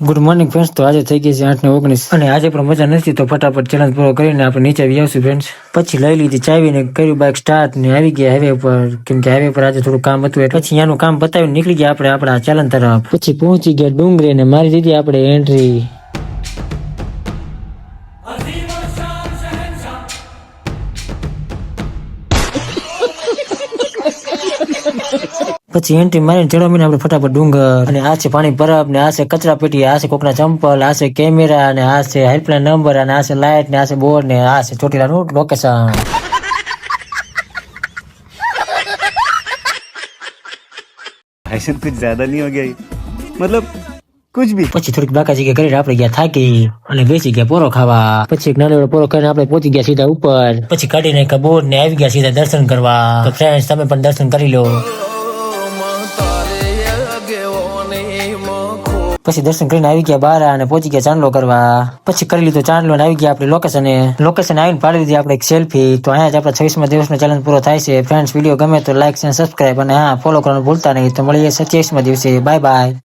Good morning friends. તો આજે થઈ ગઈ છે 8:19 અને આજે પણ મજા નથી, તો ફટાફટ ચેલેન્જ પૂરો કરીને આપણે નીચે આવી આવશું ફ્રેન્ડ્સ. પછી લઈ લીધી ચાવી ને કર્યું બાઇક સ્ટાર્ટ ને આવી ગયા હાઈવે પર, કેમ કે હાઈવે પર આજે થોડું કામ હતું એટલે પછી ત્યાંનું કામ પતાવીને નીકળી ગયા આપણે આપણા ચેલેન્જ તરફ. પછી પહોંચી ગયા ડુંગરે ને મારી દીધી આપણે એન્ટ્રી. પછી એન્ટ્રી મારીને ચડવા મીને આપણે ફટાફટ ડુંગર. અને આ છે પાણી પરબ ને આ છે કચરા પેટી, આ છે કોકના ચંપલ, આ છે કેમેરા ને આ છે હેલ્પલાઇન નંબર અને આ છે લાઇટ ને આ છે બોર્ડ ને આ છે ચોટીલાનું લોકેશન. भाई साहब कुछ ज्यादा नहीं हो गया ये? मतलब कुछ भी. પછી થોડીક બાકાજી કે કરીને આપણે ગયા થાકી અને બેસી ગયા પોરો ખાવા. પછી એક નાનો એવો પોરો ખાઈને આપણે પહોંચી ગયા સીધા ઉપર. પછી કાઢી નાખ્યા બોર્ડ ને આવી ગયા સીધા દર્શન કરવા. તો ફ્રેન્ડ્સ તમે પણ દર્શન કરી લો. પછી દર્શન કરીને આવી ગયા બહાર અને પહોંચી ગયા ચાંદલો કરવા. પછી કરી લીધો ચાંદલો ને આવી ગયા આપણે લોકેશન આવીને પાડી દીધી આપણે એક સેલ્ફી. તો અહીંયા જ આપણા 26મા દિવસનો ચેલેન્જ પૂરો થાય છે. ફ્રેન્ડ્સ વિડીયો ગમે તો લાઈક અને સબસ્ક્રાઇબ અને હા ફોલો કરવાનું ભૂલતા નહીં. તો મળીએ 27મા દિવસે. Bye bye.